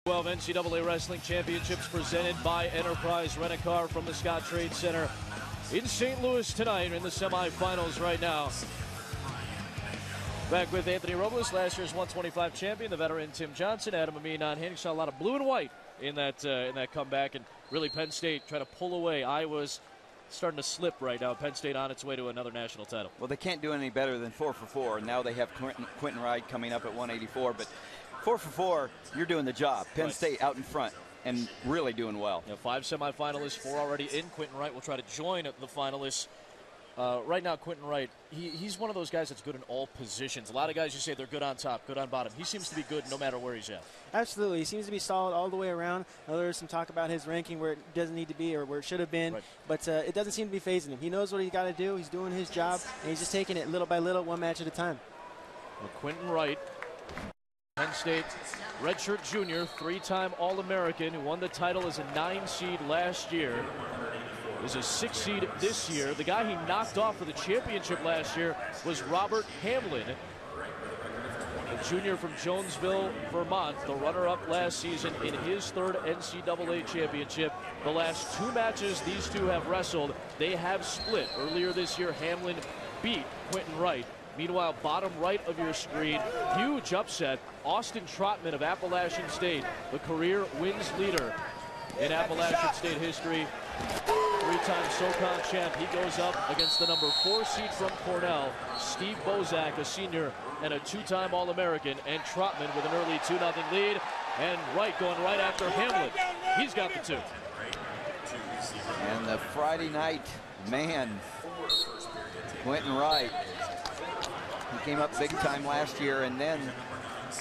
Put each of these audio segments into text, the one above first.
12 NCAA Wrestling Championships presented by Enterprise Rent-A-Car from the Scott Trade Center in St. Louis tonight in the semifinals right now. Back with Anthony Robles, last year's 125 champion, the veteran Tim Johnson, Adam Amin on hand. Saw a lot of blue and white in that comeback, and really Penn State trying to pull away. Iowa's starting to slip right now. Penn State on its way to another national title. Well, they can't do any better than 4 for 4, and now they have Quentin Wright coming up at 184, but 4 for 4, you're doing the job. Penn State out in front and really doing well. Yeah, 5 semifinalists, 4 already in. Quentin Wright will try to join the finalists. Right now, Quentin Wright, he's one of those guys that's good in all positions. A lot of guys, you say they're good on top, good on bottom. He seems to be good no matter where he's at. Absolutely. He seems to be solid all the way around. Now, there's some talk about his ranking where it doesn't need to be or where it should have been, but it doesn't seem to be phasing him. He knows what he's got to do. He's doing his job, and he's just taking it little by little, one match at a time. Well, Quentin Wright, Penn State redshirt junior, 3-time All-American, who won the title as a 9 seed last year, is a 6 seed this year. The guy he knocked off for the championship last year was Robert Hamlin, a junior from Jonesville, Vermont, the runner-up last season in his 3rd NCAA championship. The last 2 matches these two have wrestled, they have split. Earlier this year, Hamlin beat Quentin Wright. Meanwhile, bottom right of your screen, huge upset. Austin Trotman of Appalachian State, the career wins leader in Appalachian State history. 3-time SoCon champ. He goes up against the number 4 seed from Cornell, Steve Bosak, a senior and a 2-time All-American, and Trotman with an early 2-0 lead. And Wright going right after Hamlin. He's got the 2. And the Friday night man, Quentin Wright. He came up big time last year, and then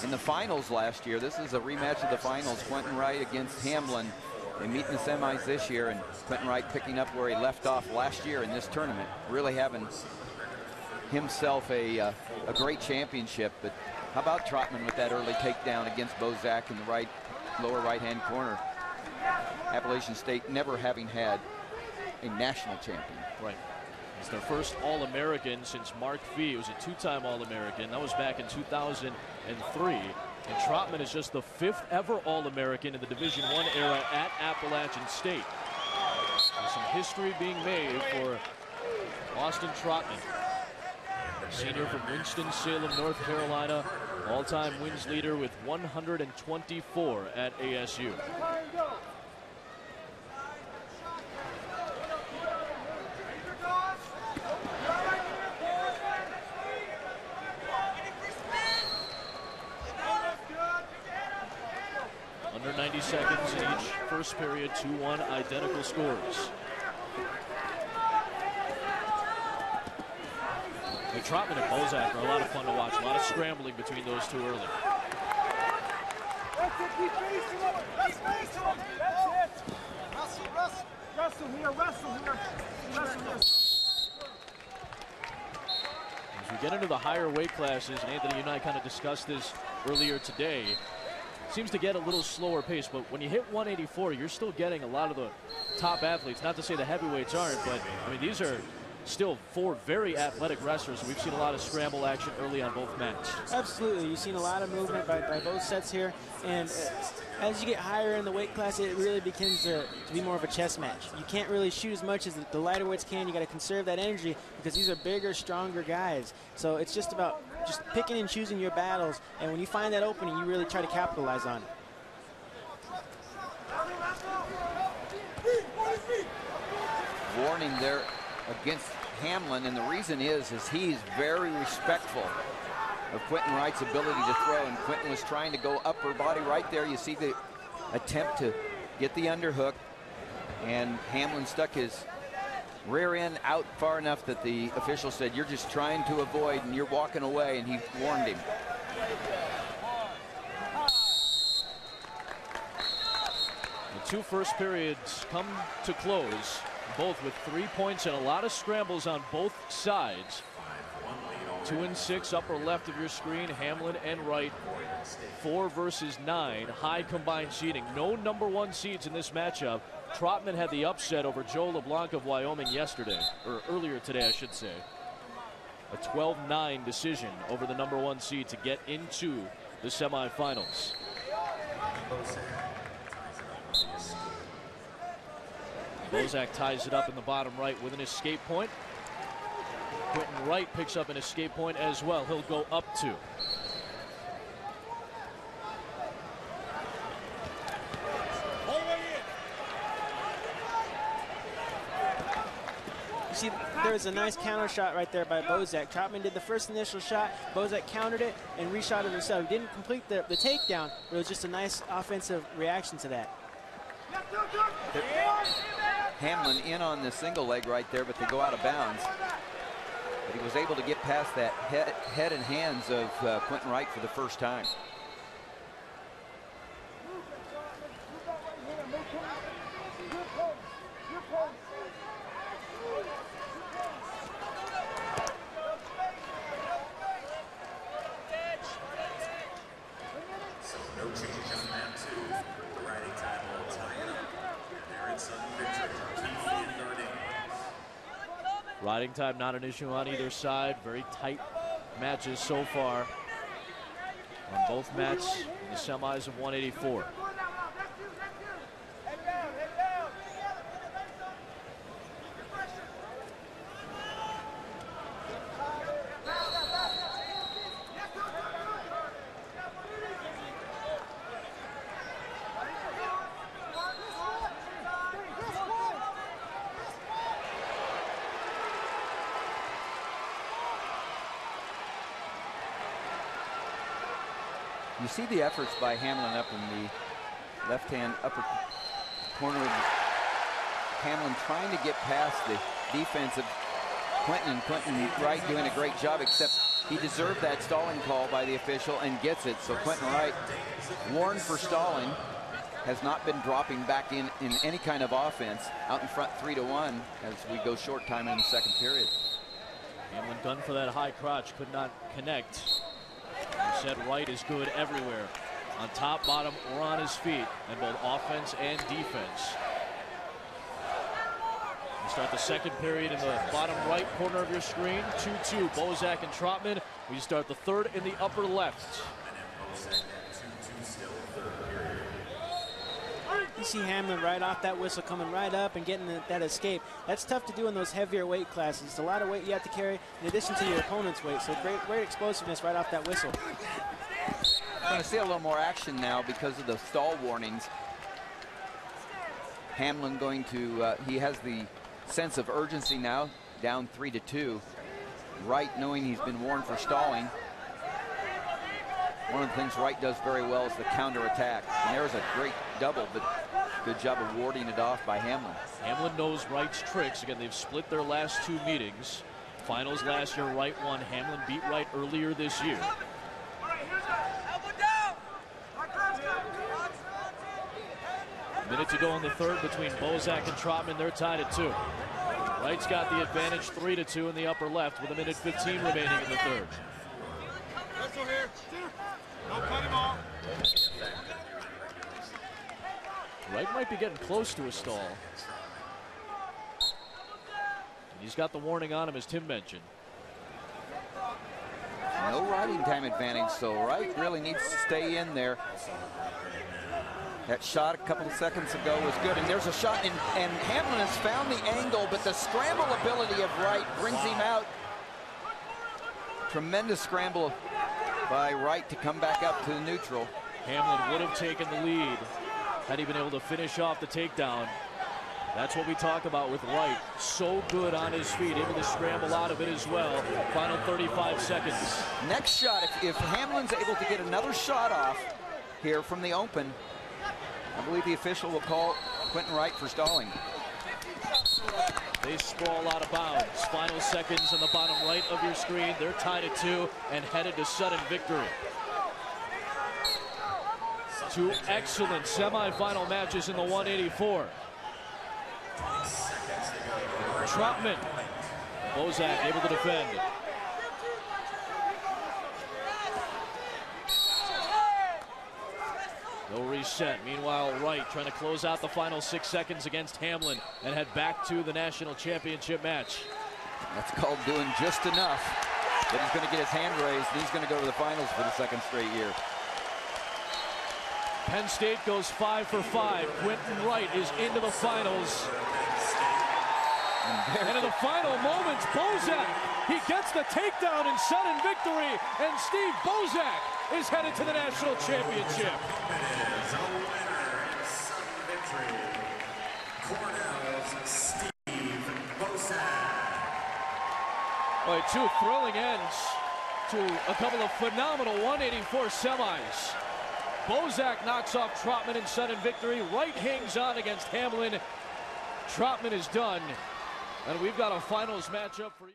in the finals last year, this is a rematch of the finals, Quentin Wright against Hamlin. They meet in the semis this year, and Quentin Wright picking up where he left off last year in this tournament, really having himself a great championship. But how about Trotman with that early takedown against Bosak in the lower right-hand corner? Appalachian State never having had a national champion. Right. It's their first All-American since Mark Fee. It was a 2-time All-American. That was back in 2003. And Trotman is just the 5th ever All-American in the Division I era at Appalachian State. There's some history being made for Austin Trotman, senior from Winston-Salem, North Carolina, all-time wins leader with 124 at ASU. Under 90 seconds in each first period, 2-1 identical scores. The Trotman and Bosak are a lot of fun to watch. A lot of scrambling between those two early. Wrestle here, wrestle here. As we get into the higher weight classes, and Anthony, you and I kind of discussed this earlier today, seems to get a little slower pace, but when you hit 184, you're still getting a lot of the top athletes. Not to say the heavyweights aren't, but I mean, these are still 4 very athletic wrestlers. We've seen a lot of scramble action early on both mats. Absolutely. You've seen a lot of movement by both sets here, and as you get higher in the weight class, it really begins to be more of a chess match. You can't really shoot as much as the lighter weights can. You got to conserve that energy because these are bigger, stronger guys. So it's just about just picking and choosing your battles, and when you find that opening, you really try to capitalize on it. Warning there against Hamlin, and the reason is he's very respectful of Quentin Wright's ability to throw, and Quentin was trying to go upper body right there. You see the attempt to get the underhook, and Hamlin stuck his rear end out far enough that the official said, "You're just trying to avoid and you're walking away," and he warned him. The 2 first periods come to close, both with 3 points and a lot of scrambles on both sides. 2 and 6 upper left of your screen, Hamlin and Wright. 4 versus 9, high combined seeding. No number 1 seeds in this matchup. Trotman had the upset over Joe LeBlanc of Wyoming yesterday, or earlier today, I should say. A 12-9 decision over the number 1 seed to get into the semifinals. Bosak ties it up in the bottom right with an escape point. Quentin Wright picks up an escape point as well. He'll go up 2. You see, there's a nice counter shot right there by Bosak. Trotman did the first initial shot. Bosak countered it and reshot it himself. He didn't complete the takedown, but it was just a nice offensive reaction to that. Hamlin in on the single leg right there, but they go out of bounds. But he was able to get past that head and hands of Quentin Wright for the first time. Riding time not an issue on either side. Very tight matches so far on both mats in the semis of 184. You see the efforts by Hamlin up in the left-hand upper corner of Hamlin trying to get past the defense of Quentin, and Quentin Wright doing a great job, except he deserved that stalling call by the official and gets it. So Quentin Wright, warned for stalling, has not been dropping back in any kind of offense. Out in front 3-1 as we go short time in the second period. Hamlin gun for that high crotch, could not connect. He said Wright is good everywhere. On top, bottom, or on his feet, in both offense and defense. We start the second period in the bottom right corner of your screen. 2-2, Bosak and Trotman. We start the third in the upper left. You see Hamlin right off that whistle coming right up and getting that escape. That's tough to do in those heavier weight classes. It's a lot of weight you have to carry in addition to your opponent's weight. So great explosiveness right off that whistle. We're going to see a little more action now because of the stall warnings. Hamlin going to, he has the sense of urgency now, down 3-2. Wright, knowing he's been warned for stalling. One of the things Wright does very well is the counterattack. And there's a great double, but good job of warding it off by Hamlin. Hamlin knows Wright's tricks. Again, they've split their last 2 meetings. Finals last year, Wright won. Hamlin beat Wright earlier this year. A minute to go in the third between Bosak and Trotman. They're tied at 2. Wright's got the advantage 3-2 in the upper left with 1:15 remaining in the third. Wright might be getting close to a stall. And he's got the warning on him, as Tim mentioned. No riding time advantage, so Wright really needs to stay in there. That shot a couple of seconds ago was good, and there's a shot, and Hamlin has found the angle, but the scramble ability of Wright brings him out. Tremendous scramble by Wright to come back up to the neutral. Hamlin would have taken the lead had he been able to finish off the takedown. That's what we talk about with Wright. So good on his feet, able to scramble out of it as well. Final 35 seconds. Next shot, if Hamlin's able to get another shot off here from the open, I believe the official will call Quentin Wright for stalling. They sprawl out of bounds. Final seconds on the bottom right of your screen. They're tied at 2 and headed to sudden victory. 2 excellent semifinal matches in the 184. Trotman. Bosak able to defend. No reset. Meanwhile, Wright trying to close out the final 6 seconds against Hamlin and head back to the national championship match. That's called doing just enough. But he's going to get his hand raised, and he's going to go to the finals for the 2nd straight year. Penn State goes 5 for 5. Quentin Wright is into the finals. And in the final moments, Bosak, he gets the takedown and sudden victory, and Steve Bosak is headed to the national championship. Boy, two thrilling ends to a couple of phenomenal 184 semis. Bosak knocks off Trotman in sudden victory. Wright hangs on against Hamlin. Trotman is done. And we've got a finals matchup for you.